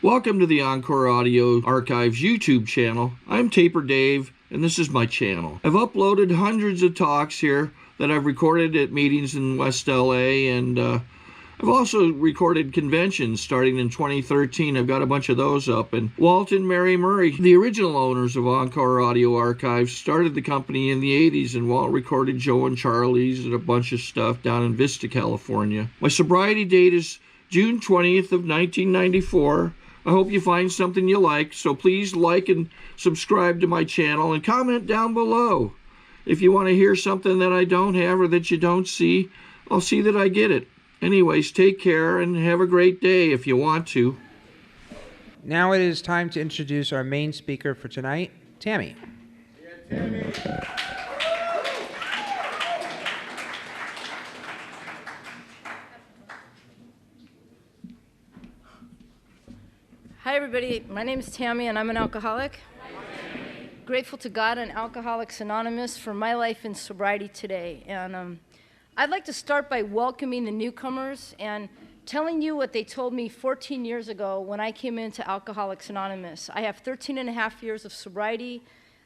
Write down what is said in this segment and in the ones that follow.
Welcome to the Encore Audio Archives YouTube channel. I'm Taper Dave, and this is my channel. I've uploaded hundreds of talks here that I've recorded at meetings in West LA, and I've also recorded conventions starting in 2013. I've got a bunch of those up. And Walt and Mary Murray, the original owners of Encore Audio Archives, started the company in the 80s, and Walt recorded Joe and Charlie's and a bunch of stuff down in Vista, California. My sobriety date is June 20th of 1994. I hope you find something you like, so please like and subscribe to my channel and comment down below. If you want to hear something that I don't have or that you don't see, I'll see that I get it. Anyways, take care and have a great day if you want to. Now it is time to introduce our main speaker for tonight, Tami. Yeah, Tami. Hi everybody, my name is Tami and I'm an alcoholic. Grateful to God and Alcoholics Anonymous for my life in sobriety today. And I'd like to start by welcoming the newcomers and telling you what they told me 14 years ago when I came into Alcoholics Anonymous. I have 13 and a half years of sobriety.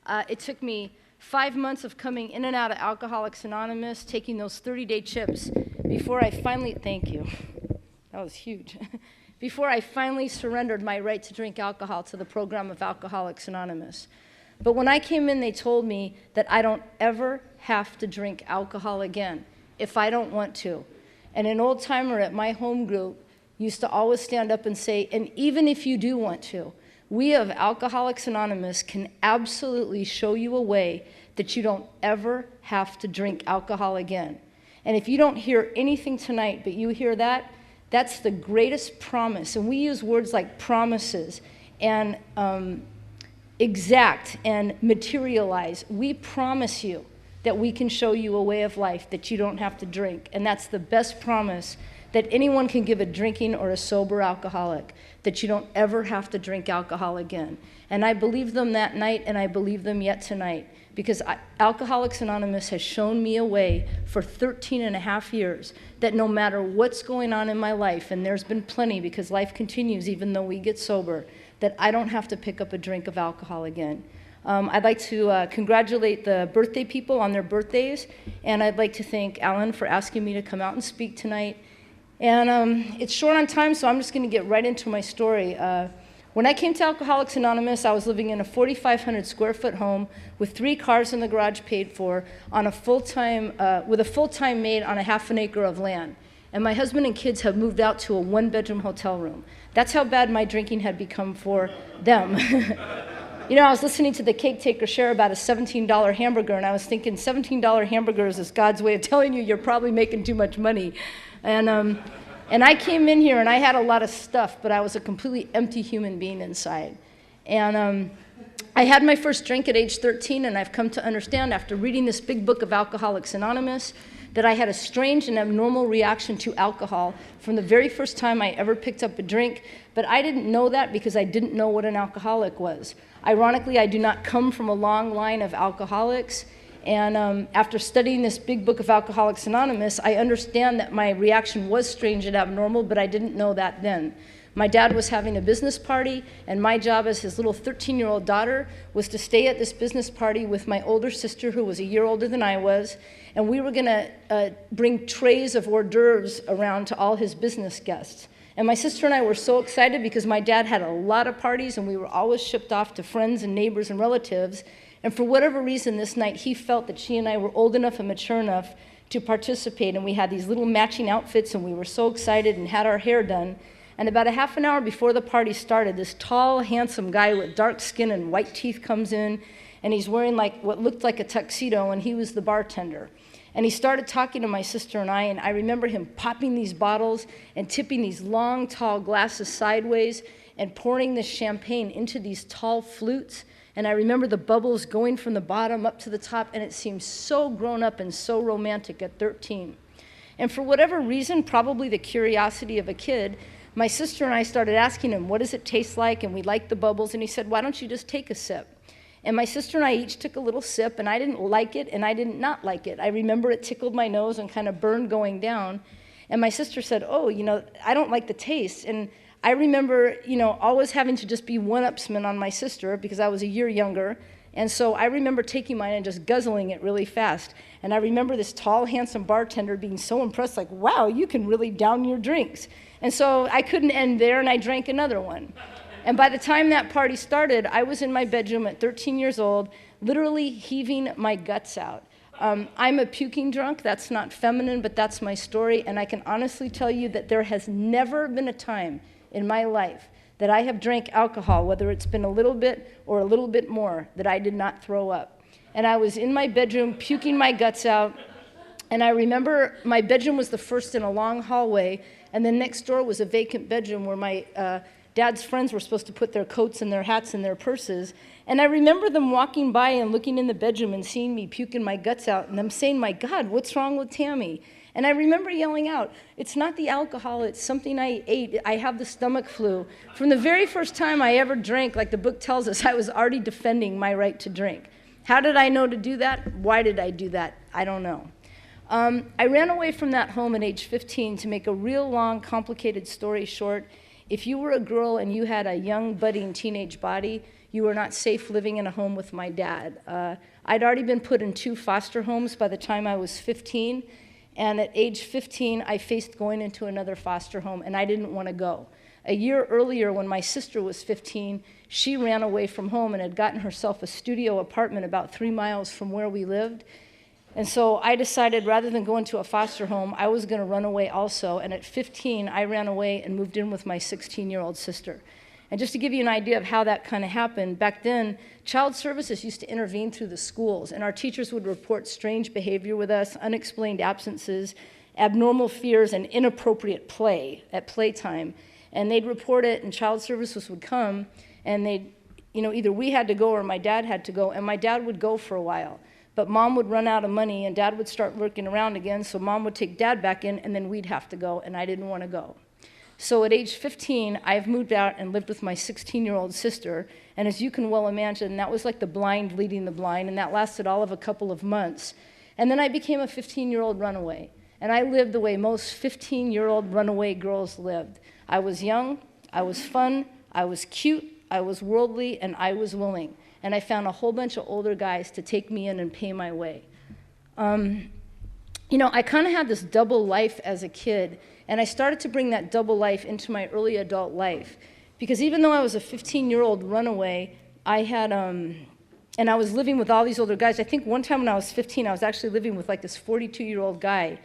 It took me 5 months of coming in and out of Alcoholics Anonymous, taking those 30-day chips before I finally, thank you, that was huge, before I finally surrendered my right to drink alcohol to the program of Alcoholics Anonymous. But when I came in, they told me that I don't ever have to drink alcohol again if I don't want to. And an old timer at my home group used to always stand up and say, and even if you do want to, we of Alcoholics Anonymous can absolutely show you a way that you don't ever have to drink alcohol again. And if you don't hear anything tonight, but you hear that, that's the greatest promise. And we use words like promises and exact and materialize. We promise you that we can show you a way of life that you don't have to drink. And that's the best promise that anyone can give a drinking or a sober alcoholic, that you don't ever have to drink alcohol again. And I believed them that night, and I believe them yet tonight, because Alcoholics Anonymous has shown me a way for 13 and a half years that no matter what's going on in my life, and there's been plenty because life continues even though we get sober, that I don't have to pick up a drink of alcohol again. I'd like to congratulate the birthday people on their birthdays, and I'd like to thank Alan for asking me to come out and speak tonight. And it's short on time, so I'm just going to get right into my story. When I came to Alcoholics Anonymous, I was living in a 4,500 square foot home with 3 cars in the garage paid for, on a full-time, with a full-time maid on a half an acre of land. And my husband and kids have moved out to a 1-bedroom hotel room. That's how bad my drinking had become for them. You know, I was listening to the cake taker share about a $17 hamburger, and I was thinking $17 hamburgers is God's way of telling you you're probably making too much money. And I came in here and I had a lot of stuff, but I was a completely empty human being inside. And I had my first drink at age 13, and I've come to understand after reading this big book of Alcoholics Anonymous that I had a strange and abnormal reaction to alcohol from the very first time I ever picked up a drink, but I didn't know that because I didn't know what an alcoholic was. Ironically, I do not come from a long line of alcoholics, and after studying this big book of Alcoholics Anonymous, I understand that my reaction was strange and abnormal, but I didn't know that then. My dad was having a business party, and my job as his little 13-year-old daughter was to stay at this business party with my older sister, who was a year older than I was, and we were going to bring trays of hors d'oeuvres around to all his business guests. And my sister and I were so excited because my dad had a lot of parties, and we were always shipped off to friends and neighbors and relatives. And for whatever reason this night, he felt that she and I were old enough and mature enough to participate, and we had these little matching outfits, and we were so excited and had our hair done. And about a half an hour before the party started, this tall, handsome guy with dark skin and white teeth comes in, and he's wearing like what looked like a tuxedo, and he was the bartender. And he started talking to my sister and I remember him popping these bottles and tipping these long, tall glasses sideways and pouring this champagne into these tall flutes. And I remember the bubbles going from the bottom up to the top, and it seemed so grown up and so romantic at 13. And for whatever reason, probably the curiosity of a kid, my sister and I started asking him, what does it taste like? And we liked the bubbles, and he said, why don't you just take a sip? And my sister and I each took a little sip, and I didn't like it, and I did not like it. I remember it tickled my nose and kind of burned going down. And my sister said, oh, you know, I don't like the taste. And I remember, always having to just be one-upsman on my sister because I was a year younger. And so I remember taking mine and just guzzling it really fast. And I remember this tall, handsome bartender being so impressed, like, wow, you can really down your drinks. And so I couldn't end there, and I drank another one. And by the time that party started, I was in my bedroom at 13 years old, literally heaving my guts out. I'm a puking drunk. That's not feminine, but that's my story. And I can honestly tell you that there has never been a time in my life that I have drank alcohol, whether it's been a little bit or a little bit more, that I did not throw up. And I was in my bedroom puking my guts out. And I remember my bedroom was the first in a long hallway, and then next door was a vacant bedroom where my dad's friends were supposed to put their coats and their hats and their purses. And I remember them walking by and looking in the bedroom and seeing me puking my guts out and them saying, my God, what's wrong with Tami? And I remember yelling out, it's not the alcohol, it's something I ate. I have the stomach flu. From the very first time I ever drank, like the book tells us, I was already defending my right to drink. How did I know to do that? Why did I do that? I don't know. I ran away from that home at age 15. To make a real long, complicated story short, if you were a girl and you had a young, budding teenage body, you were not safe living in a home with my dad. I'd already been put in 2 foster homes by the time I was 15, and at age 15, I faced going into another foster home, and I didn't want to go. A year earlier, when my sister was 15, she ran away from home and had gotten herself a studio apartment about 3 miles from where we lived. And so I decided rather than go into a foster home, I was going to run away also. And at 15, I ran away and moved in with my 16-year-old sister. And just to give you an idea of how that kind of happened, back then, child services used to intervene through the schools, and our teachers would report strange behavior with us, unexplained absences, abnormal fears, and inappropriate play at playtime. And they'd report it, and child services would come, and they'd, either we had to go or my dad had to go, and my dad would go for a while. But mom would run out of money, and dad would start lurking around again, so mom would take dad back in, and then we'd have to go, and I didn't want to go. So at age 15, I've moved out and lived with my 16-year-old sister, and as you can well imagine, that was like the blind leading the blind, and that lasted all of a couple of months. And then I became a 15-year-old runaway, and I lived the way most 15-year-old runaway girls lived. I was young, I was fun, I was cute, I was worldly, and I was willing. And I found a whole bunch of older guys to take me in and pay my way. I kind of had this double life as a kid, and I started to bring that double life into my early adult life. Because even though I was a 15-year-old runaway, I had, and I was living with all these older guys. I think one time when I was 15, I was actually living with like this 42-year-old guy.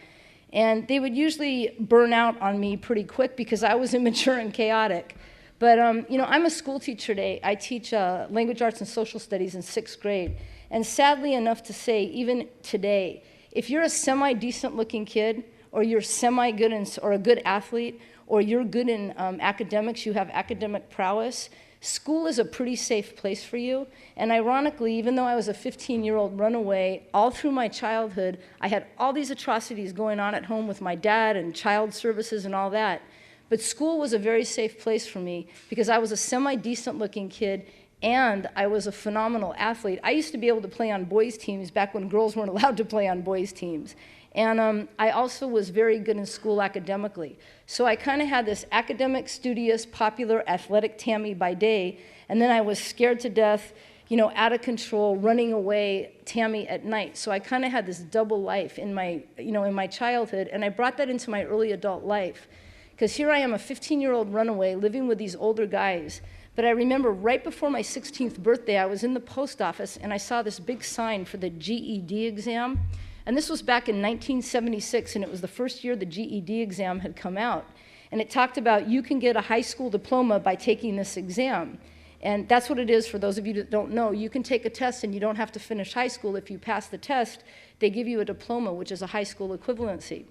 And they would usually burn out on me pretty quick because I was immature and chaotic. But, I'm a school teacher today. I teach language arts and social studies in 6th grade. And sadly enough to say, even today, if you're a semi-decent looking kid, or you're semi-good or a good athlete, or you're good in academics, you have academic prowess, school is a pretty safe place for you. And ironically, even though I was a 15-year-old runaway, all through my childhood, I had all these atrocities going on at home with my dad and child services and all that. But school was a very safe place for me because I was a semi-decent looking kid and I was a phenomenal athlete. I used to be able to play on boys' teams back when girls weren't allowed to play on boys' teams. And I also was very good in school academically. So I kind of had this academic, studious, popular, athletic Tami by day, and then I was scared to death, out of control, running away Tami at night. So I kind of had this double life in my childhood, and I brought that into my early adult life. Because here I am, a 15-year-old runaway, living with these older guys. But I remember right before my 16th birthday, I was in the post office, and I saw this big sign for the GED exam. And this was back in 1976, and it was the first year the GED exam had come out. And it talked about you can get a high school diploma by taking this exam. And that's what it is for those of you that don't know. You can take a test, and you don't have to finish high school. If you pass the test, they give you a diploma, which is a high school equivalency.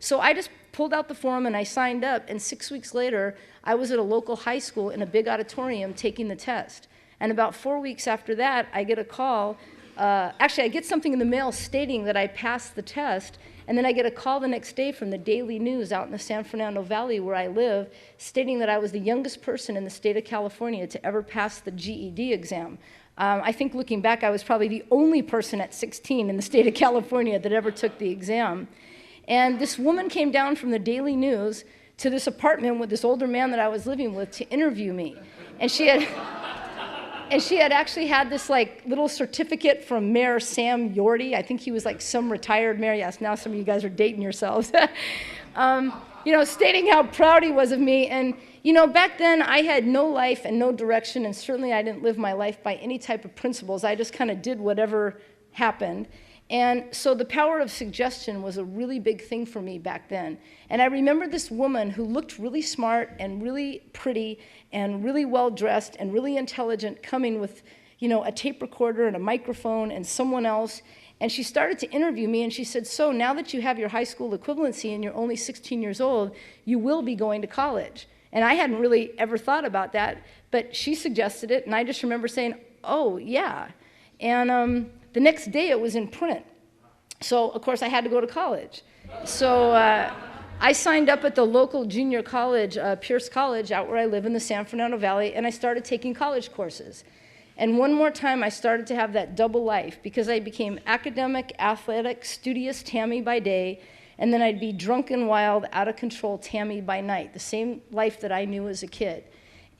So I just pulled out the form and I signed up, and 6 weeks later, I was at a local high school in a big auditorium taking the test. And about 4 weeks after that, I get a call. Actually, I get something in the mail stating that I passed the test, and then I get a call the next day from the Daily News out in the San Fernando Valley where I live, stating that I was the youngest person in the state of California to ever pass the GED exam. I think looking back, I was probably the only person at 16 in the state of California that ever took the exam. And this woman came down from the Daily News to this apartment with this older man that I was living with to interview me. And she had actually had this like little certificate from Mayor Sam Yorty. I think he was like some retired mayor. Yes, now some of you guys are dating yourselves. Stating how proud he was of me. And, back then I had no life and no direction, and certainly I didn't live my life by any type of principles. I just kind of did whatever happened. And so the power of suggestion was a really big thing for me back then. And I remember this woman who looked really smart and really pretty and really well-dressed and really intelligent coming with, a tape recorder and a microphone and someone else. And she started to interview me, and she said, so now that you have your high school equivalency and you're only 16 years old, you will be going to college. And I hadn't really ever thought about that, but she suggested it, and I just remember saying, oh, yeah. And the next day it was in print. So, of course, I had to go to college. So I signed up at the local junior college, Pierce College, out where I live in the San Fernando Valley, and I started taking college courses. And one more time, I started to have that double life because I became academic, athletic, studious Tami by day, and then I'd be drunken, wild, out of control Tami by night, the same life that I knew as a kid.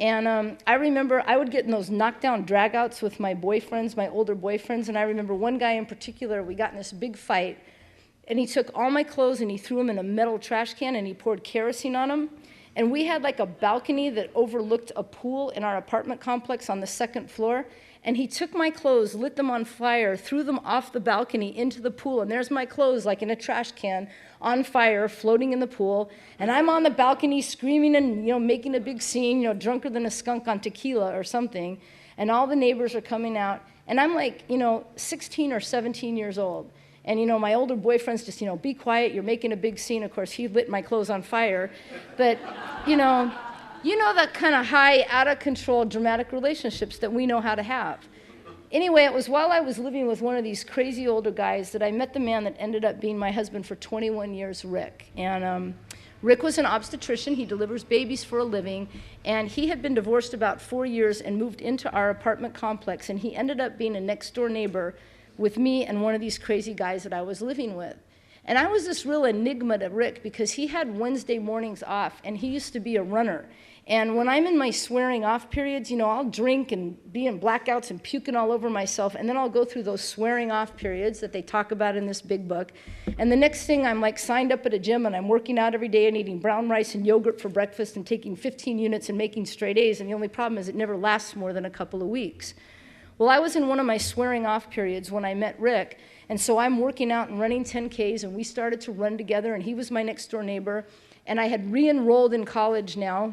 And I remember I would get in those knockdown dragouts with my boyfriends, my older boyfriends, and I remember one guy in particular, we got in this big fight, and he took all my clothes and he threw them in a metal trash can and he poured kerosene on them. And we had like a balcony that overlooked a pool in our apartment complex on the second floor. And he took my clothes, lit them on fire, threw them off the balcony into the pool. And there's my clothes like in a trash can on fire, floating in the pool. And I'm on the balcony screaming and, making a big scene, drunker than a skunk on tequila or something. And all the neighbors are coming out. And I'm like, 16 or 17 years old. And, my older boyfriend's just, be quiet, you're making a big scene. Of course, he lit my clothes on fire. But, that kind of high, out-of-control, dramatic relationships that we know how to have. Anyway, it was while I was living with one of these crazy older guys that I met the man that ended up being my husband for 21 years, Rick. And Rick was an obstetrician. He delivers babies for a living. And he had been divorced about 4 years and moved into our apartment complex. And he ended up being a next-door neighbor with me and one of these crazy guys that I was living with. And I was this real enigma to Rick because he had Wednesday mornings off, and he used to be a runner. And when I'm in my swearing off periods, I'll drink and be in blackouts and puking all over myself, and then I'll go through those swearing off periods that they talk about in this big book. And the next thing, I'm like signed up at a gym, and I'm working out every day and eating brown rice and yogurt for breakfast and taking 15 units and making straight A's, and the only problem is it never lasts more than a couple of weeks. Well, I was in one of my swearing off periods when I met Rick, and so I'm working out and running 10Ks, and we started to run together, and he was my next door neighbor, and I had re-enrolled in college now.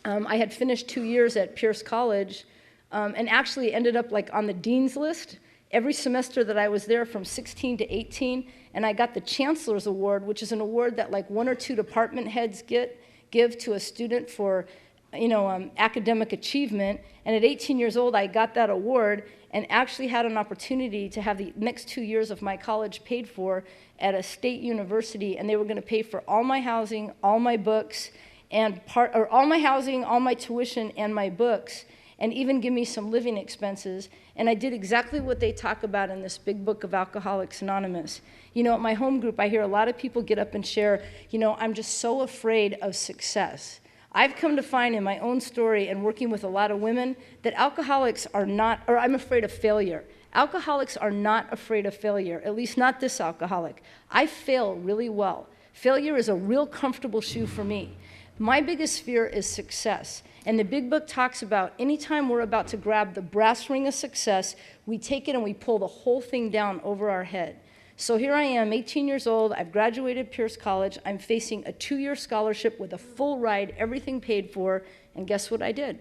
I had finished 2 years at Pierce College, and actually ended up like on the dean's list every semester that I was there from 16 to 18, and I got the Chancellor's Award, which is an award that like 1 or 2 department heads give to a student for academic achievement. And at 18 years old, I got that award and actually had an opportunity to have the next 2 years of my college paid for at a state university, and they were going to pay for all my housing, all my books, and all my housing, all my tuition, and my books, and even give me some living expenses. And I did exactly what they talk about in this big book of Alcoholics Anonymous. At my home group, I hear a lot of people get up and share, I'm just so afraid of success. I've come to find in my own story and working with a lot of women that alcoholics are not, or I'm afraid of failure. Alcoholics are not afraid of failure, at least not this alcoholic. I fail really well. Failure is a real comfortable shoe for me. My biggest fear is success. And the big book talks about anytime we're about to grab the brass ring of success, we take it and we pull the whole thing down over our head. So here I am, 18 years old, I've graduated Pierce College, I'm facing a 2-year scholarship with a full ride, everything paid for, and guess what I did?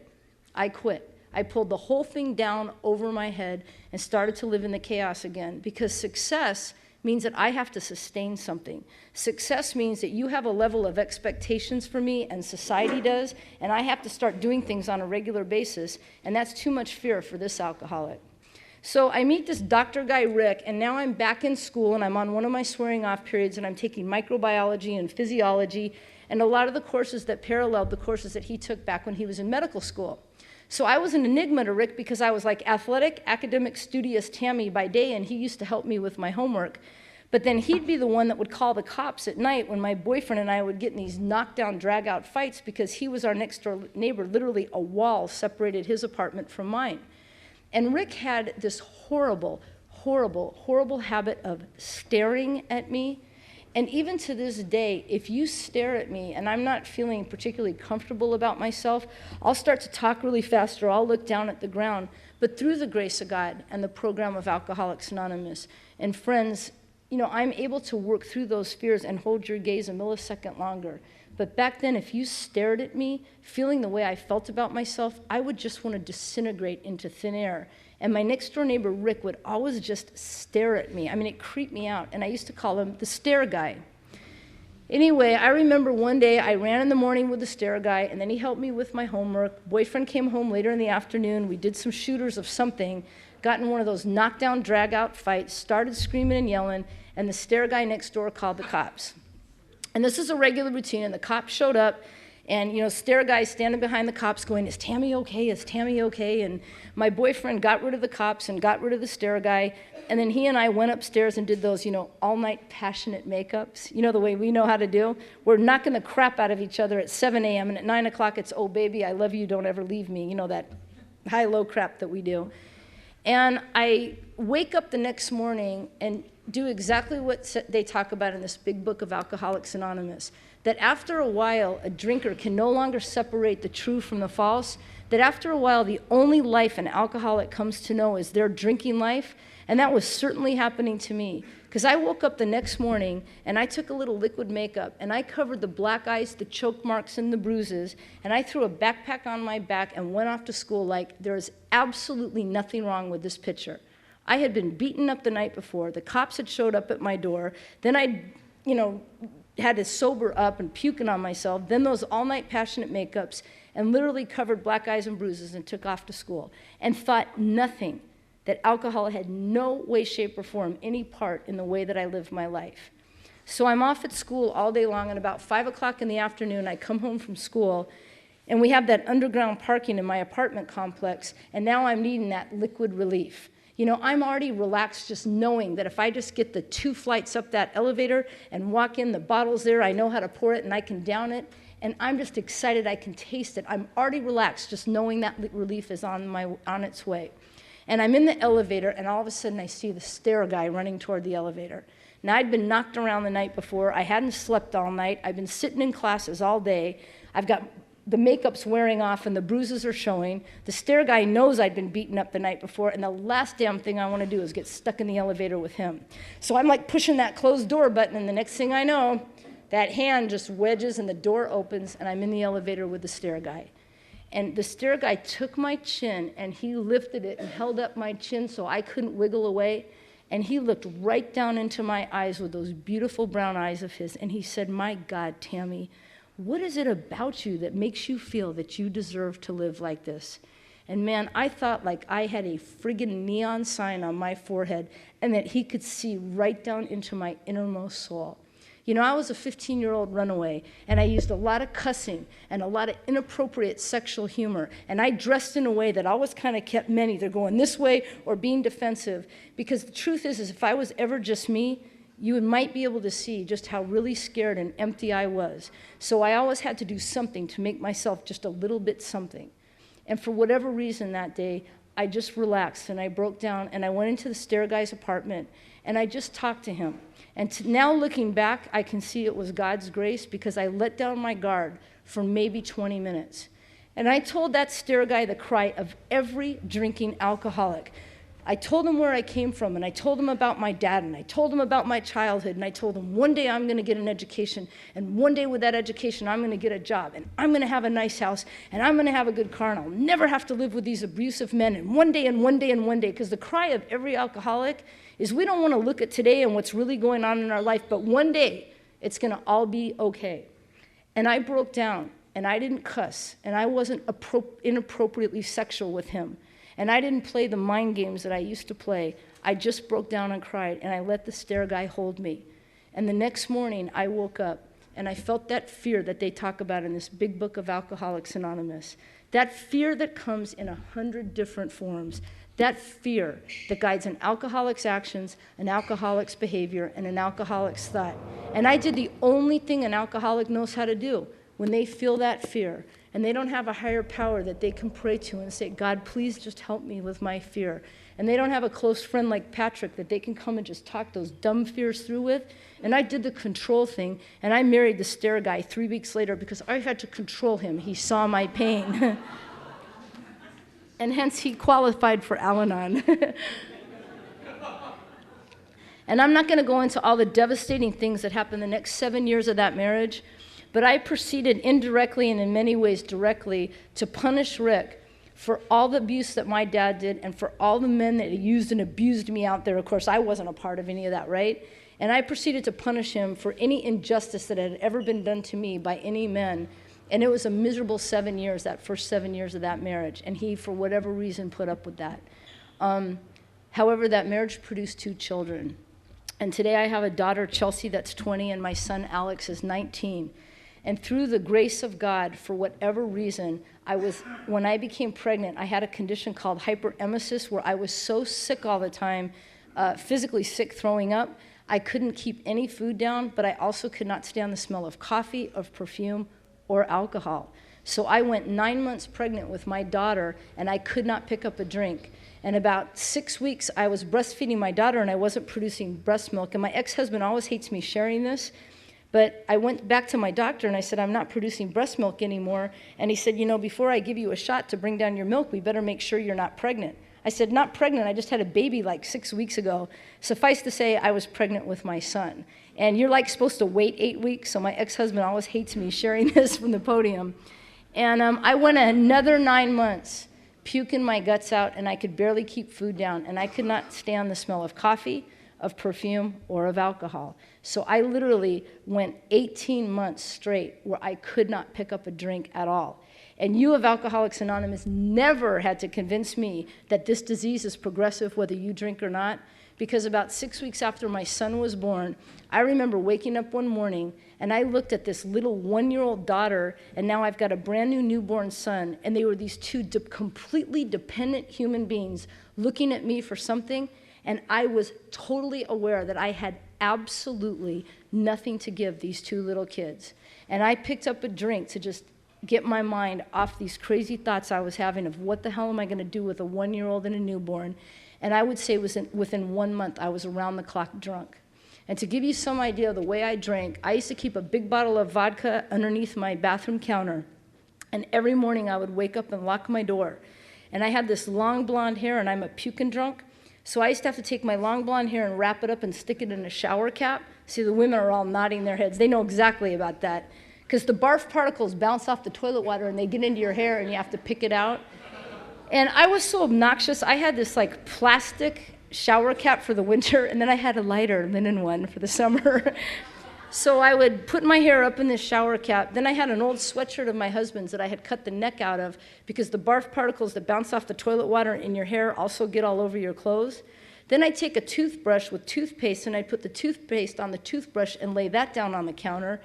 I quit. I pulled the whole thing down over my head and started to live in the chaos again, because success means that I have to sustain something. Success means that you have a level of expectations for me, and society does, and I have to start doing things on a regular basis, and that's too much fear for this alcoholic. So I meet this doctor guy, Rick, and now I'm back in school, and I'm on one of my swearing off periods, and I'm taking microbiology and physiology, and a lot of the courses that paralleled the courses that he took back when he was in medical school. So I was an enigma to Rick because I was like athletic, academic, studious Tami by day, and he used to help me with my homework. But then he'd be the one that would call the cops at night when my boyfriend and I would get in these knockdown, drag-out fights because he was our next-door neighbor. Literally, a wall separated his apartment from mine. And Rick had this horrible, horrible, horrible habit of staring at me. And even to this day, if you stare at me and I'm not feeling particularly comfortable about myself, I'll start to talk really fast or I'll look down at the ground. But through the grace of God and the program of Alcoholics Anonymous and friends, you know, I'm able to work through those fears and hold your gaze a millisecond longer. But back then, if you stared at me, feeling the way I felt about myself, I would just want to disintegrate into thin air. And my next-door neighbor, Rick, would always just stare at me. I mean, it creeped me out, and I used to call him the stare guy. Anyway, I remember one day I ran in the morning with the stare guy, and then he helped me with my homework. Boyfriend came home later in the afternoon. We did some shooters of something, got in one of those knockdown, drag-out fights, started screaming and yelling, and the stare guy next door called the cops. And this is a regular routine, and the cops showed up, and, you know, stare guys standing behind the cops going, "Is Tami okay? Is Tami okay?" And my boyfriend got rid of the cops and got rid of the stare guy, and then he and I went upstairs and did those, you know, all-night passionate makeups, you know, the way we know how to do. We're knocking the crap out of each other at 7 a.m., and at 9 o'clock it's, "Oh, baby, I love you, don't ever leave me," you know, that high-low crap that we do. And I wake up the next morning and do exactly what they talk about in this big book of Alcoholics Anonymous, that after a while, a drinker can no longer separate the true from the false, that after a while, the only life an alcoholic comes to know is their drinking life, and that was certainly happening to me. Because I woke up the next morning, and I took a little liquid makeup, and I covered the black eyes, the choke marks, and the bruises, and I threw a backpack on my back and went off to school like there's absolutely nothing wrong with this picture. I had been beaten up the night before. The cops had showed up at my door. Then I, you know, had to sober up and puking on myself. Then those all-night passionate makeups, and literally covered black eyes and bruises and took off to school. And thought nothing, that alcohol had no way, shape, or form any part in the way that I lived my life. So I'm off at school all day long, and about 5 o'clock in the afternoon, I come home from school, and we have that underground parking in my apartment complex, and now I'm needing that liquid relief. You know, I'm already relaxed just knowing that if I just get the 2 flights up that elevator and walk in, the bottle's there, I know how to pour it and I can down it, and I'm just excited I can taste it. I'm already relaxed just knowing that relief is on its way. And I'm in the elevator, and all of a sudden I see the stare guy running toward the elevator. Now, I'd been knocked around the night before. I hadn't slept all night. I've been sitting in classes all day. I've got the makeup's wearing off and the bruises are showing. The stare guy knows I'd been beaten up the night before, and the last damn thing I want to do is get stuck in the elevator with him. So I'm like pushing that closed door button, and the next thing I know, that hand just wedges and the door opens, and I'm in the elevator with the stare guy. And the stare guy took my chin, and he lifted it and held up my chin so I couldn't wiggle away. And he looked right down into my eyes with those beautiful brown eyes of his, and he said, "My God, Tami, what is it about you that makes you feel that you deserve to live like this?" And man, I thought like I had a friggin' neon sign on my forehead and that he could see right down into my innermost soul. You know, I was a 15-year-old runaway, and I used a lot of cussing and a lot of inappropriate sexual humor, and I dressed in a way that always kind of kept men either going this way or being defensive, because the truth is if I was ever just me, you might be able to see just how really scared and empty I was. So I always had to do something to make myself just a little bit something. And for whatever reason that day, I just relaxed and I broke down and I went into the stare guy's apartment and I just talked to him. And now looking back, I can see it was God's grace because I let down my guard for maybe 20 minutes. And I told that stare guy the cry of every drinking alcoholic. I told him where I came from, and I told him about my dad, and I told him about my childhood, and I told him one day I'm going to get an education, and one day with that education I'm going to get a job, and I'm going to have a nice house, and I'm going to have a good car, and I'll never have to live with these abusive men, and one day, and one day, and one day, because the cry of every alcoholic is we don't want to look at today and what's really going on in our life, but one day it's going to all be okay. And I broke down, and I didn't cuss, and I wasn't inappropriately sexual with him. And I didn't play the mind games that I used to play. I just broke down and cried, and I let the stare guy hold me. And the next morning, I woke up, and I felt that fear that they talk about in this big book of Alcoholics Anonymous. That fear that comes in 100 different forms. That fear that guides an alcoholic's actions, an alcoholic's behavior, and an alcoholic's thought. And I did the only thing an alcoholic knows how to do when they feel that fear, and they don't have a higher power that they can pray to and say, God, please just help me with my fear. And they don't have a close friend like Patrick that they can come and just talk those dumb fears through with. And I did the control thing, and I married the stare guy 3 weeks later because I had to control him. He saw my pain. And hence he qualified for Al-Anon. And I'm not going to go into all the devastating things that happened the next 7 years of that marriage, but I proceeded indirectly and in many ways directly to punish Rick for all the abuse that my dad did and for all the men that used and abused me out there. Of course, I wasn't a part of any of that, right? And I proceeded to punish him for any injustice that had ever been done to me by any men. And it was a miserable 7 years, that first 7 years of that marriage. And he, for whatever reason, put up with that. However, that marriage produced 2 children. And today I have a daughter, Chelsea, that's 20, and my son, Alex, is 19. And through the grace of God, for whatever reason, when I became pregnant, I had a condition called hyperemesis, where I was so sick all the time, physically sick, throwing up. I couldn't keep any food down, but I also could not stand the smell of coffee, of perfume, or alcohol. So I went 9 months pregnant with my daughter, and I could not pick up a drink. And about 6 weeks, I was breastfeeding my daughter, and I wasn't producing breast milk. And my ex-husband always hates me sharing this, but I went back to my doctor, and I said, I'm not producing breast milk anymore. And he said, you know, before I give you a shot to bring down your milk, we better make sure you're not pregnant. I said, not pregnant, I just had a baby like 6 weeks ago. Suffice to say, I was pregnant with my son. And you're like supposed to wait 8 weeks, so my ex-husband always hates me sharing this from the podium. And I went another 9 months, puking my guts out, and I could barely keep food down, and I could not stand the smell of coffee, of perfume, or of alcohol. So I literally went 18 months straight where I could not pick up a drink at all. And you of Alcoholics Anonymous never had to convince me that this disease is progressive whether you drink or not, because about 6 weeks after my son was born, I remember waking up one morning and I looked at this little 1-year-old daughter, and now I've got a brand new newborn son, and they were these 2 completely dependent human beings looking at me for something, and I was totally aware that I had absolutely nothing to give these 2 little kids. And I picked up a drink to just get my mind off these crazy thoughts I was having of what the hell am I going to do with a 1-year-old and a newborn. And I would say within 1 month, I was around the clock drunk. And to give you some idea of the way I drank, I used to keep a big bottle of vodka underneath my bathroom counter. And every morning I would wake up and lock my door. And I had this long blonde hair, and I'm a puking drunk. So I used to have to take my long blonde hair and wrap it up and stick it in a shower cap. See, the women are all nodding their heads. They know exactly about that. Because the barf particles bounce off the toilet water and they get into your hair and you have to pick it out. And I was so obnoxious. I had this like plastic shower cap for the winter, and then I had a lighter linen one for the summer. So I would put my hair up in this shower cap. Then I had an old sweatshirt of my husband's that I had cut the neck out of because the barf particles that bounce off the toilet water in your hair also get all over your clothes. Then I'd take a toothbrush with toothpaste, and I'd put the toothpaste on the toothbrush and lay that down on the counter.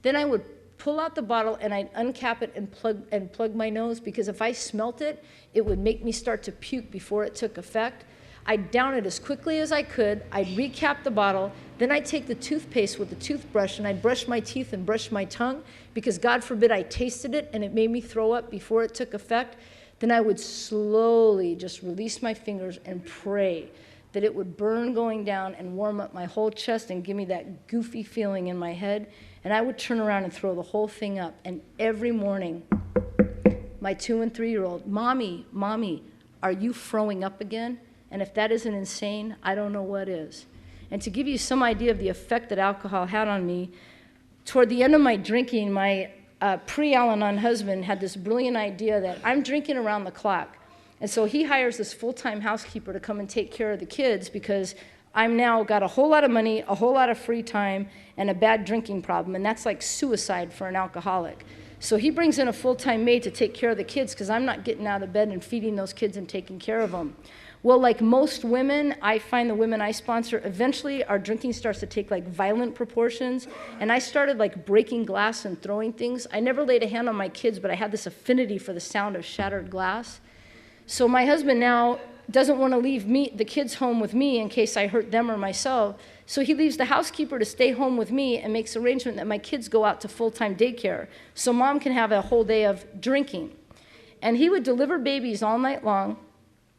Then I would pull out the bottle, and I'd uncap it and plug my nose, because if I smelt it, it would make me start to puke before it took effect. I'd down it as quickly as I could. I'd recap the bottle. Then I'd take the toothpaste with the toothbrush, and I'd brush my teeth and brush my tongue, because God forbid I tasted it and it made me throw up before it took effect. Then I would slowly just release my fingers and pray that it would burn going down and warm up my whole chest and give me that goofy feeling in my head. And I would turn around and throw the whole thing up. And every morning, my 2- and 3-year-old, Mommy, are you throwing up again? And if that isn't insane, I don't know what is. And to give you some idea of the effect that alcohol had on me, toward the end of my drinking, my pre-Al-Anon husband had this brilliant idea that I'm drinking around the clock. And so he hires this full-time housekeeper to come and take care of the kids, because I'm now got a whole lot of money, a whole lot of free time, and a bad drinking problem. And that's like suicide for an alcoholic. So he brings in a full-time maid to take care of the kids because I'm not getting out of bed and feeding those kids and taking care of them. Well, like most women, I find the women I sponsor, eventually our drinking starts to take like violent proportions. And I started like breaking glass and throwing things. I never laid a hand on my kids, but I had this affinity for the sound of shattered glass. So my husband now doesn't want to leave the kids home with me in case I hurt them or myself. So he leaves the housekeeper to stay home with me and makes arrangement that my kids go out to full-time daycare so mom can have a whole day of drinking. And he would deliver babies all night long.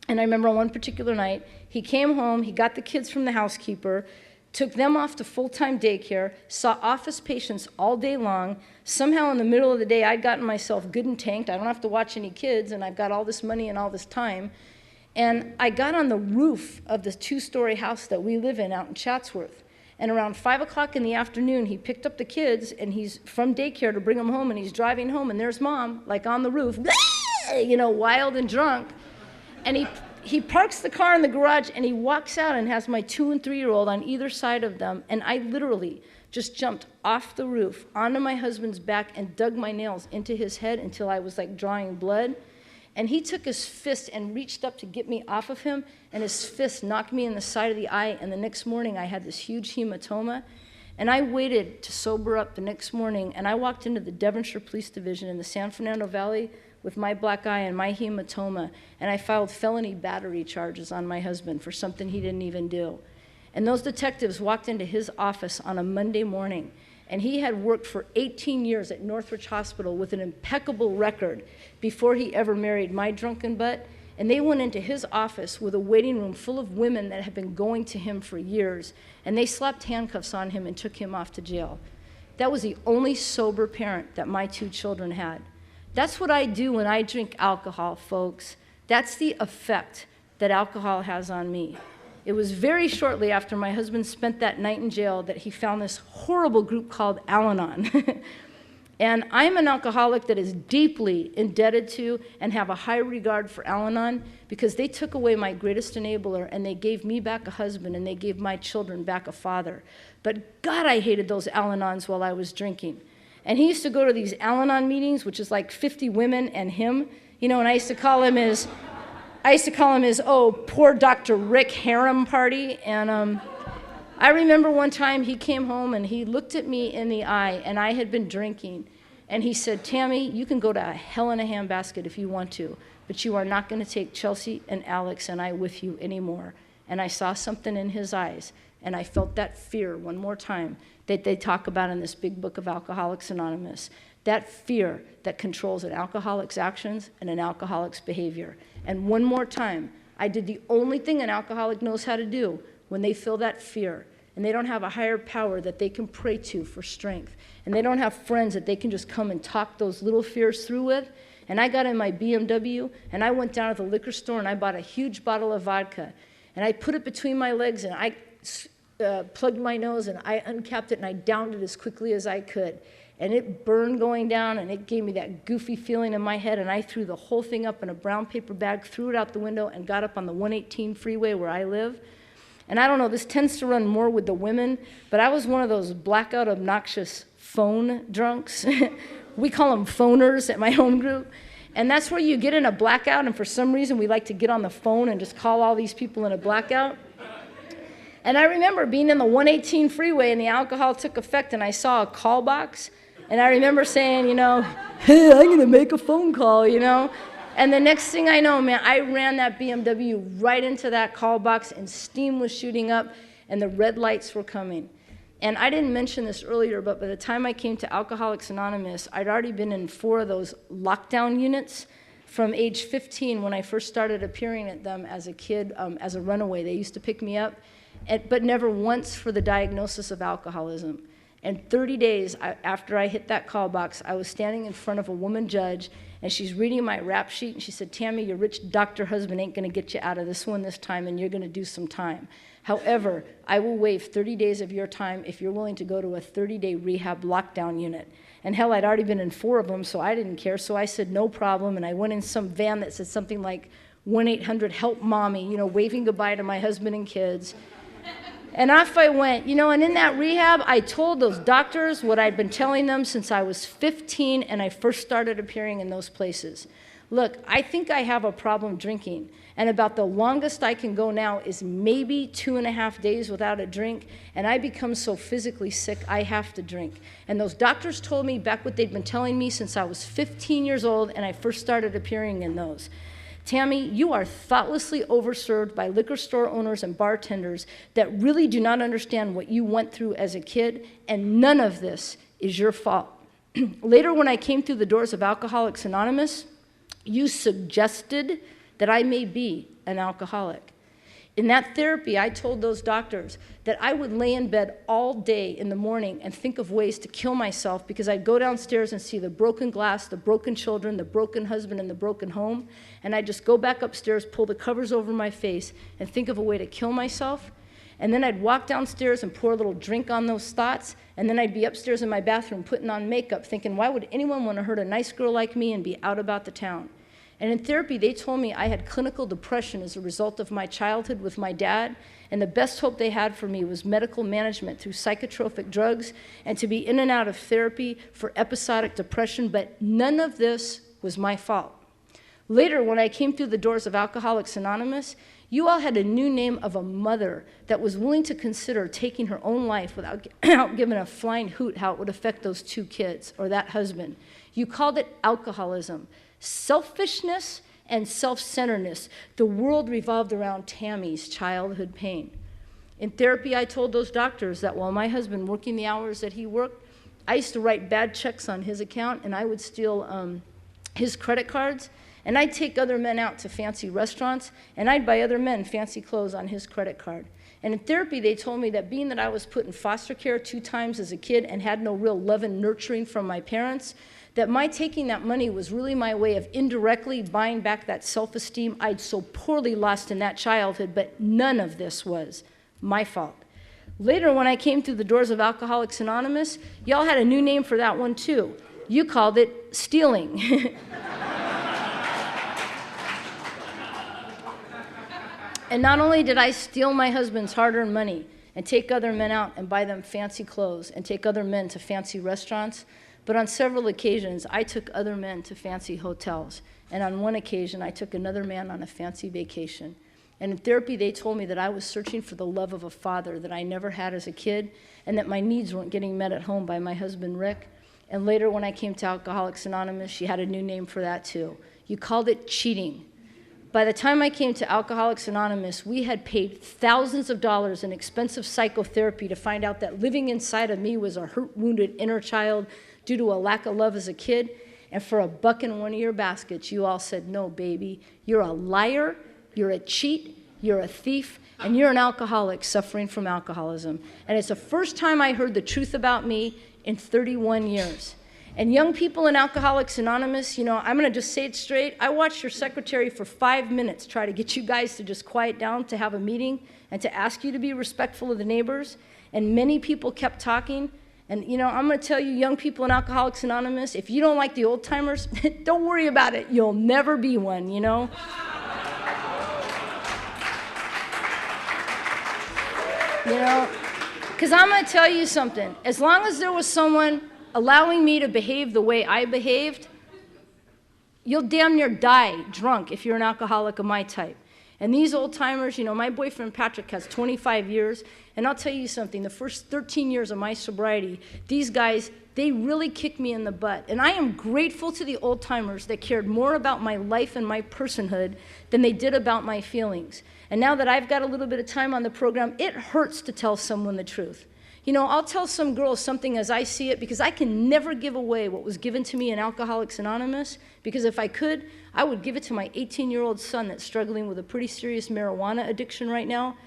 And I remember on one particular night, he came home, he got the kids from the housekeeper, took them off to full-time daycare, saw office patients all day long. Somehow in the middle of the day, I'd gotten myself good and tanked. I don't have to watch any kids, and I've got all this money and all this time. And I got on the roof of the 2-story house that we live in out in Chatsworth. And around 5 o'clock in the afternoon, he picked up the kids, and he's from daycare to bring them home, and he's driving home, and there's mom, like on the roof, you know, wild and drunk. And he parks the car in the garage, and he walks out and has my 2- and 3-year-old on either side of them, and I literally just jumped off the roof onto my husband's back and dug my nails into his head until I was like drawing blood. And he took his fist and reached up to get me off of him, and his fist knocked me in the side of the eye, and the next morning I had this huge hematoma. And I waited to sober up the next morning, and I walked into the Devonshire Police Division in the San Fernando Valley with my black eye and my hematoma, and I filed felony battery charges on my husband for something he didn't even do. And those detectives walked into his office on a Monday morning, and he had worked for 18 years at Northridge Hospital with an impeccable record before he ever married my drunken butt. And they went into his office with a waiting room full of women that had been going to him for years, and they slapped handcuffs on him and took him off to jail. That was the only sober parent that my 2 children had. That's what I do when I drink alcohol, folks. That's the effect that alcohol has on me. It was very shortly after my husband spent that night in jail that he found this horrible group called Al-Anon. And I'm an alcoholic that is deeply indebted to and have a high regard for Al-Anon because they took away my greatest enabler and they gave me back a husband and they gave my children back a father. But God, I hated those Al-Anons while I was drinking. And he used to go to these Al-Anon meetings, which is like 50 women and him, you know, and I used to call him his, oh, poor Dr. Rick harem party. And I remember one time he came home and he looked at me in the eye, and I had been drinking. And he said, Tammy, you can go to hell in a handbasket if you want to, but you are not going to take Chelsea and Alex and I with you anymore. And I saw something in his eyes, and I felt that fear one more time that they talk about in this big book of Alcoholics Anonymous. That fear that controls an alcoholic's actions and an alcoholic's behavior. And one more time, I did the only thing an alcoholic knows how to do when they feel that fear, and they don't have a higher power that they can pray to for strength, and they don't have friends that they can just come and talk those little fears through with. And I got in my BMW, and I went down to the liquor store, and I bought a huge bottle of vodka, and I put it between my legs, and I plugged my nose, and I uncapped it, and I downed it as quickly as I could. And it burned going down, and it gave me that goofy feeling in my head, and I threw the whole thing up in a brown paper bag, threw it out the window, and got up on the 118 freeway where I live. And I don't know, this tends to run more with the women, but I was one of those blackout, obnoxious phone drunks. We call them phoners at my home group. And that's where you get in a blackout, and for some reason we like to get on the phone and just call all these people in a blackout. And I remember being in the 118 freeway, and the alcohol took effect, and I saw a call box. And I remember saying, you know, hey, I'm going to make a phone call, you know. And the next thing I know, man, I ran that BMW right into that call box, and steam was shooting up, and the red lights were coming. And I didn't mention this earlier, but by the time I came to Alcoholics Anonymous, I'd already been in 4 of those lockdown units from age 15 when I first started appearing at them as a kid, as a runaway. They used to pick me up, but never once for the diagnosis of alcoholism. And 30 days after I hit that call box, I was standing in front of a woman judge, and she's reading my rap sheet, and she said, Tammy, your rich doctor husband ain't going to get you out of this one this time, and you're going to do some time. However, I will waive 30 days of your time if you're willing to go to a 30-day rehab lockdown unit. And hell, I'd already been in 4 of them, so I didn't care. So I said, no problem, and I went in some van that said something like 1-800-HELP-MOMMY, you know, waving goodbye to my husband and kids. And off I went, and in that rehab, I told those doctors what I'd been telling them since I was 15 and I first started appearing in those places. Look, I think I have a problem drinking, and about the longest I can go now is maybe 2.5 days without a drink, and I become so physically sick I have to drink. And those doctors told me back what they'd been telling me since I was 15 years old and I first started appearing in those. Tami, you are thoughtlessly overserved by liquor store owners and bartenders that really do not understand what you went through as a kid, and none of this is your fault. Later, when I came through the doors of Alcoholics Anonymous, you suggested that I may be an alcoholic. In that therapy, I told those doctors that I would lay in bed all day in the morning and think of ways to kill myself because I'd go downstairs and see the broken glass, the broken children, the broken husband, and the broken home, and I'd just go back upstairs, pull the covers over my face, and think of a way to kill myself. And then I'd walk downstairs and pour a little drink on those thoughts, and then I'd be upstairs in my bathroom putting on makeup, thinking, why would anyone want to hurt a nice girl like me and be out about the town? And in therapy, they told me I had clinical depression as a result of my childhood with my dad, and the best hope they had for me was medical management through psychotropic drugs and to be in and out of therapy for episodic depression, but none of this was my fault. Later, when I came through the doors of Alcoholics Anonymous, you all had a new name of a mother that was willing to consider taking her own life without giving a flying hoot how it would affect those 2 kids or that husband. You called it alcoholism. Selfishness and self-centeredness. The world revolved around Tami's childhood pain. In therapy, I told those doctors that while my husband working the hours that he worked, I used to write bad checks on his account, and I would steal his credit cards, and I'd take other men out to fancy restaurants, and I'd buy other men fancy clothes on his credit card. And in therapy, they told me that being that I was put in foster care 2 times as a kid and had no real love and nurturing from my parents, that my taking that money was really my way of indirectly buying back that self-esteem I'd so poorly lost in that childhood, but none of this was my fault. Later, when I came through the doors of Alcoholics Anonymous, y'all had a new name for that one too. You called it stealing. And not only did I steal my husband's hard-earned money and take other men out and buy them fancy clothes and take other men to fancy restaurants, but on several occasions, I took other men to fancy hotels. And on one occasion, I took another man on a fancy vacation. And in therapy, they told me that I was searching for the love of a father that I never had as a kid, and that my needs weren't getting met at home by my husband, Rick. And later, when I came to Alcoholics Anonymous, she had a new name for that too. You called it cheating. By the time I came to Alcoholics Anonymous, we had paid thousands of dollars in expensive psychotherapy to find out that living inside of me was a hurt, wounded inner child due to a lack of love as a kid. And for $1 in one of your baskets, you all said, no, baby, you're a liar, you're a cheat, you're a thief, and you're an alcoholic suffering from alcoholism. And it's the first time I heard the truth about me in 31 years. And young people in Alcoholics Anonymous, I'm going to just say it straight. I watched your secretary for 5 minutes try to get you guys to just quiet down, to have a meeting, and to ask you to be respectful of the neighbors. And many people kept talking. And, I'm going to tell you, young people in Alcoholics Anonymous, if you don't like the old timers, don't worry about it. You'll never be one, Because I'm going to tell you something. As long as there was someone allowing me to behave the way I behaved, you'll damn near die drunk if you're an alcoholic of my type. And these old timers, my boyfriend Patrick has 25 years, and I'll tell you something, the first 13 years of my sobriety, these guys, they really kicked me in the butt. And I am grateful to the old timers that cared more about my life and my personhood than they did about my feelings. And now that I've got a little bit of time on the program, it hurts to tell someone the truth. I'll tell some girls something as I see it because I can never give away what was given to me in Alcoholics Anonymous, because if I could, I would give it to my 18-year-old son that's struggling with a pretty serious marijuana addiction right now.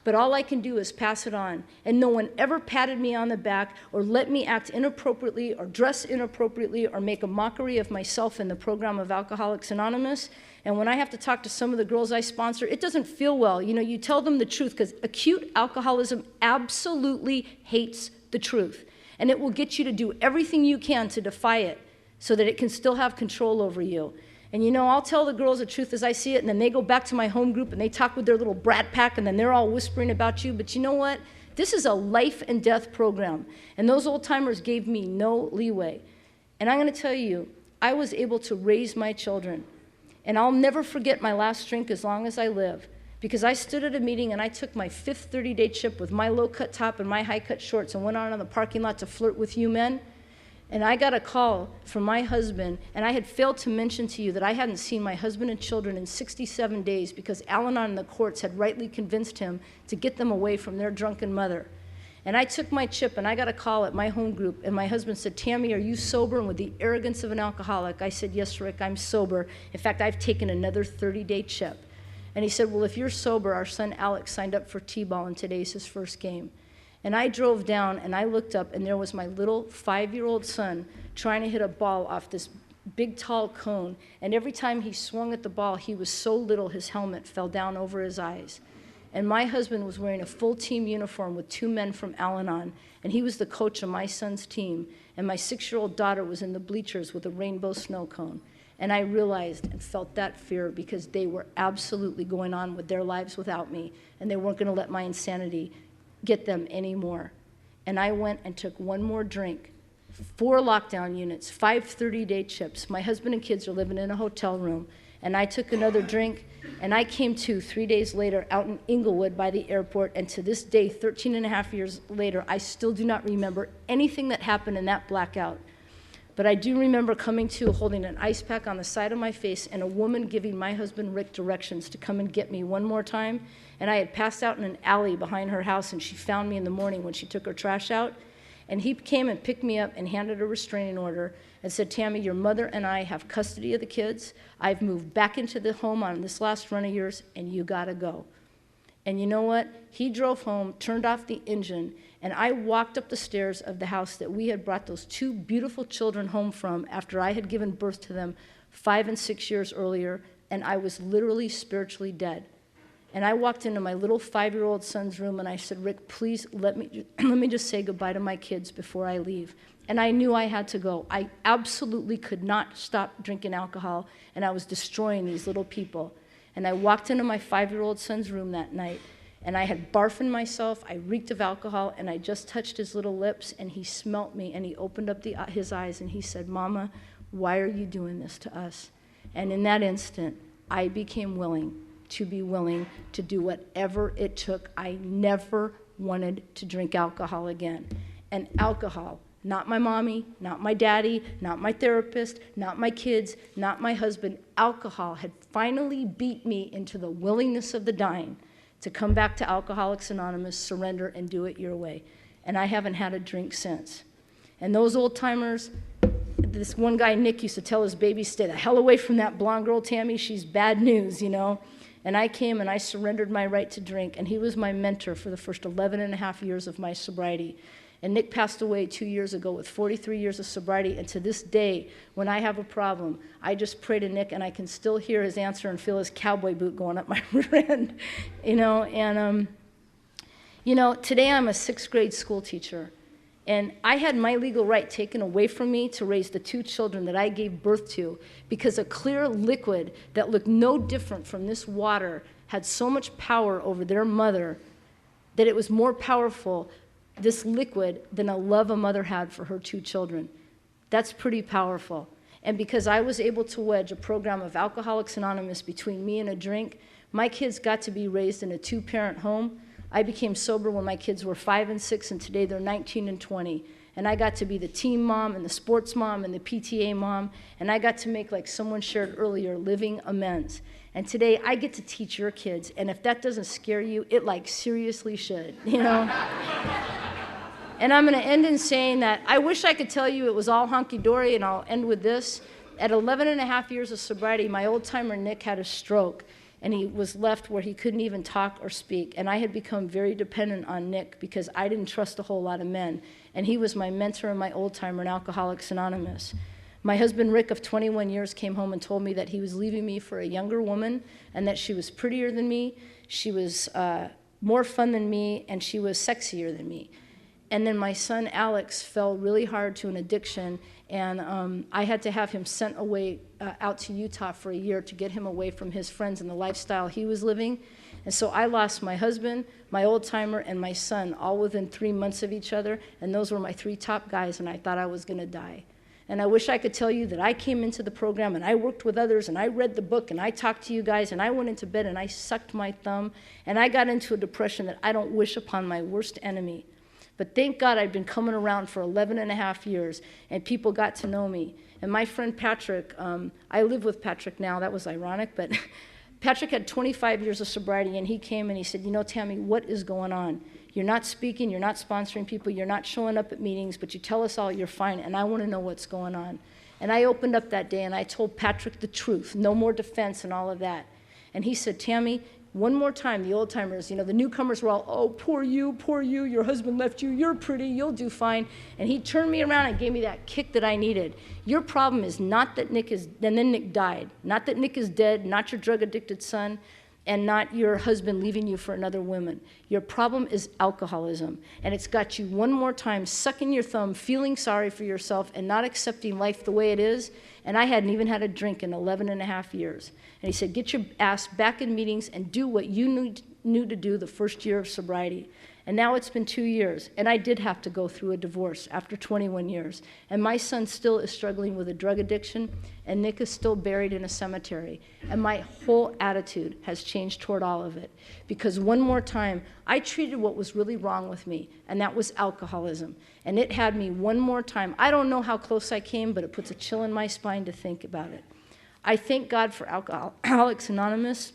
But all I can do is pass it on. And no one ever patted me on the back or let me act inappropriately or dress inappropriately or make a mockery of myself in the program of Alcoholics Anonymous. And when I have to talk to some of the girls I sponsor, it doesn't feel well. You tell them the truth, because acute alcoholism absolutely hates the truth. And it will get you to do everything you can to defy it so that it can still have control over you. And you know, I'll tell the girls the truth as I see it, and then they go back to my home group and they talk with their little brat pack, and then they're all whispering about you. But you know what? This is a life and death program, and those old timers gave me no leeway. And I'm going to tell you, I was able to raise my children. And I'll never forget my last drink as long as I live, because I stood at a meeting and I took my 5th 30-day chip with my low-cut top and my high-cut shorts and went out on the parking lot to flirt with you men. And I got a call from my husband, and I had failed to mention to you that I hadn't seen my husband and children in 67 days because Al-Anon and the courts had rightly convinced him to get them away from their drunken mother. And I took my chip, and I got a call at my home group, and my husband said, "Tami, are you sober?" And with the arrogance of an alcoholic, I said, "Yes, Rick, I'm sober. In fact, I've taken another 30-day chip." And he said, "Well, if you're sober, our son Alex signed up for T-ball, and today's his first game." And I drove down, and I looked up, and there was my little 5-year-old son trying to hit a ball off this big, tall cone. And every time he swung at the ball, he was so little his helmet fell down over his eyes. And my husband was wearing a full team uniform with 2 men from Al-Anon, and he was the coach of my son's team. And my 6-year-old daughter was in the bleachers with a rainbow snow cone. And I realized and felt that fear because they were absolutely going on with their lives without me, and they weren't going to let my insanity get them anymore. And I went and took one more drink, 4 lockdown units, 5 30-day chips. My husband and kids are living in a hotel room. And I took another drink, and I came to 3 days later out in Inglewood by the airport, and to this day, 13 and a half years later, I still do not remember anything that happened in that blackout. But I do remember coming to holding an ice pack on the side of my face and a woman giving my husband Rick directions to come and get me one more time. And I had passed out in an alley behind her house, and she found me in the morning when she took her trash out. And he came and picked me up and handed a restraining order and said, "Tami, your mother and I have custody of the kids. I've moved back into the home on this last run of yours, and you gotta go." And you know what? He drove home, turned off the engine, and I walked up the stairs of the house that we had brought those 2 beautiful children home from after I had given birth to them 5 and 6 years earlier, and I was literally spiritually dead. And I walked into my little 5-year-old son's room, and I said, "Rick, please let me just say goodbye to my kids before I leave." And I knew I had to go. I absolutely could not stop drinking alcohol, and I was destroying these little people. And I walked into my 5-year-old son's room that night, and I had barfed in myself, I reeked of alcohol, and I just touched his little lips, and he smelt me, and he opened up his eyes, and he said, "Mama, why are you doing this to us?" And in that instant, I became willing to do whatever it took. I never wanted to drink alcohol again. And alcohol, not my mommy, not my daddy, not my therapist, not my kids, not my husband, alcohol had finally beat me into the willingness of the dying to come back to Alcoholics Anonymous, surrender, and do it your way. And I haven't had a drink since. And those old timers, this one guy, Nick, used to tell his babies, "Stay the hell away from that blonde girl, Tami. She's bad news, you know." And I came and I surrendered my right to drink, and he was my mentor for the first 11 and a half years of my sobriety. And Nick passed away 2 years ago with 43 years of sobriety, and to this day, when I have a problem, I just pray to Nick, and I can still hear his answer and feel his cowboy boot going up my rear end, you know. And, today I'm a 6th grade school teacher, and I had my legal right taken away from me to raise the 2 children that I gave birth to because a clear liquid that looked no different from this water had so much power over their mother that it was more powerful, this liquid, than a love a mother had for her 2 children. That's pretty powerful. And because I was able to wedge a program of Alcoholics Anonymous between me and a drink, my kids got to be raised in a 2-parent home. I became sober when my kids were 5 and 6, and today they're 19 and 20. And I got to be the team mom and the sports mom and the PTA mom, and I got to make, like someone shared earlier, living amends. And today I get to teach your kids, and if that doesn't scare you, it like seriously should, you know? And I'm gonna end in saying that I wish I could tell you it was all hunky-dory, and I'll end with this. At 11 and a half years of sobriety, my old timer Nick had a stroke, and he was left where he couldn't even talk or speak. And I had become very dependent on Nick because I didn't trust a whole lot of men. And he was my mentor and my old timer in Alcoholics Anonymous. My husband Rick of 21 years came home and told me that he was leaving me for a younger woman, and that she was prettier than me, she was more fun than me, and she was sexier than me. And then my son Alex fell really hard to an addiction, and I had to have him sent away out to Utah for a year to get him away from his friends and the lifestyle he was living. And so I lost my husband, my old timer, and my son all within 3 months of each other, and those were my 3 top guys, and I thought I was going to die. And I wish I could tell you that I came into the program and I worked with others and I read the book and I talked to you guys and I went into bed and I sucked my thumb and I got into a depression that I don't wish upon my worst enemy. But thank God I'd been coming around for 11 and a half years, and people got to know me. And my friend Patrick, I live with Patrick now. That was ironic, but Patrick had 25 years of sobriety, and he came and he said, you know, Tami, what is going on? You're not speaking, you're not sponsoring people, you're not showing up at meetings, but you tell us all you're fine, and I want to know what's going on. And I opened up that day, and I told Patrick the truth, no more defense and all of that. And he said, Tami, one more time, the old timers, you know, the newcomers were all, oh, poor you, your husband left you, you're pretty, you'll do fine. And he turned me around and gave me that kick that I needed. Your problem is not that Nick is, and then Nick died, not that Nick is dead, not your drug-addicted son, and not your husband leaving you for another woman. Your problem is alcoholism, and it's got you one more time sucking your thumb, feeling sorry for yourself, and not accepting life the way it is. And I hadn't even had a drink in 11 and a half years. And he said, get your ass back in meetings and do what you knew to do the first year of sobriety. And now it's been 2 years, and I did have to go through a divorce after 21 years. And my son still is struggling with a drug addiction, and Nick is still buried in a cemetery. And my whole attitude has changed toward all of it. Because one more time, I treated what was really wrong with me, and that was alcoholism. And it had me one more time. I don't know how close I came, but it puts a chill in my spine to think about it. I thank God for Alcoholics Anonymous,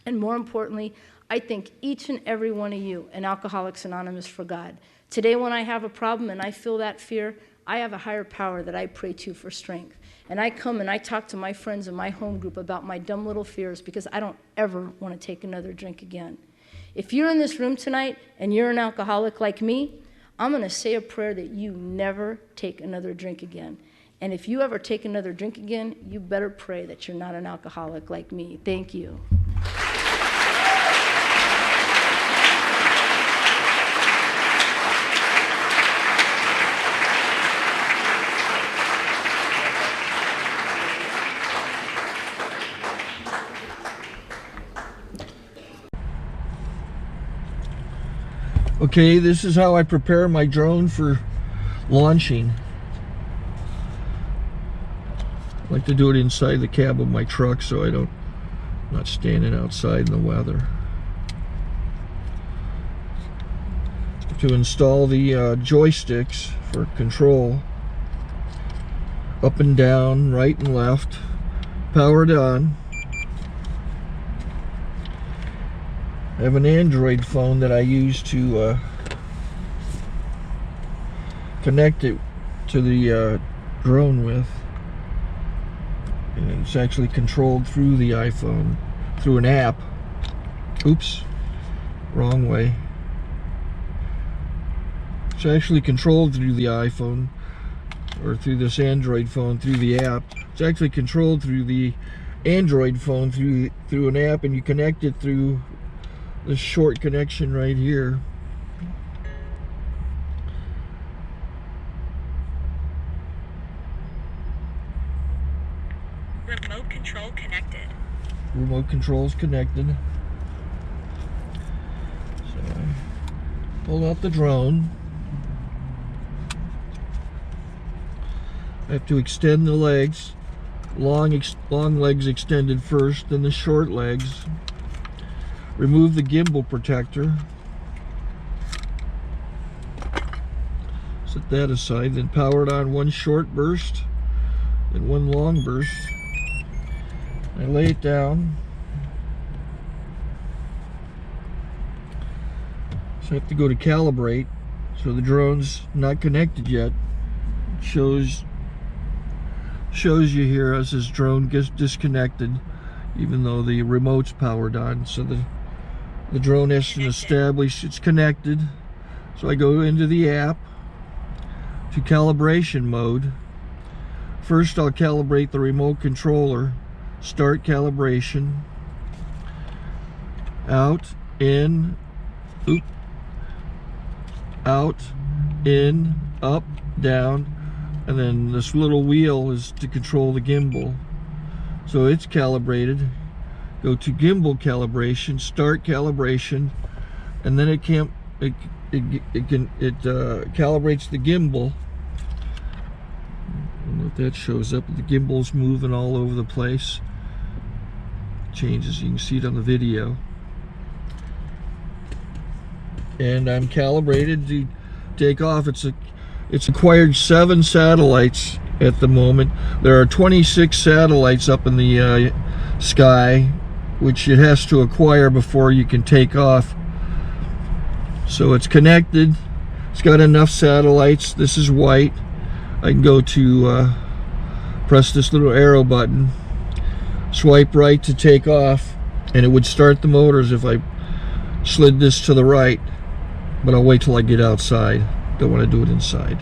and more importantly, I thank each and every one of you in Alcoholics Anonymous for God. Today when I have a problem and I feel that fear, I have a higher power that I pray to for strength. And I come and I talk to my friends in my home group about my dumb little fears because I don't ever want to take another drink again. If you're in this room tonight and you're an alcoholic like me, I'm going to say a prayer that you never take another drink again. And if you ever take another drink again, you better pray that you're not an alcoholic like me. Thank you. Okay, this is how I prepare my drone for launching. I like to do it inside the cab of my truck so I'm not standing outside in the weather. To install the joysticks for control, up and down, right and left, powered on. I have an Android phone that I use to connect it to the drone with. And it's actually controlled through the iPhone, through an app. Oops, wrong way. It's actually controlled through the iPhone, or through this Android phone, through the app. It's actually controlled through the Android phone, through an app, and you connect it through this short connection right here. Remote control connected. Remote control's connected. So I pull out the drone. I have to extend the legs. Long legs extended first, then the short legs. Remove the gimbal protector. Set that aside, then power it on one short burst, then one long burst. I lay it down. So I have to go to calibrate. So the drone's not connected yet. It shows you here as this drone gets disconnected, even though the remote's powered on. So the drone has to establish it's connected. So I go into the app to calibration mode. First I'll calibrate the remote controller. Start calibration. Out, in, out, in, up, down, and then this little wheel is to control the gimbal. So it's calibrated. Go to gimbal calibration, start calibration, and then it calibrates the gimbal. I don't know if that shows up. The gimbal's moving all over the place. Changes, you can see it on the video. And I'm calibrated to take off. It's acquired 7 satellites at the moment. There are 26 satellites up in the sky, which it has to acquire before you can take off. So it's connected. It's got enough satellites. This is white. I can go to press this little arrow button, swipe right to take off, and it would start the motors if I slid this to the right. But I'll wait till I get outside. Don't want to do it inside.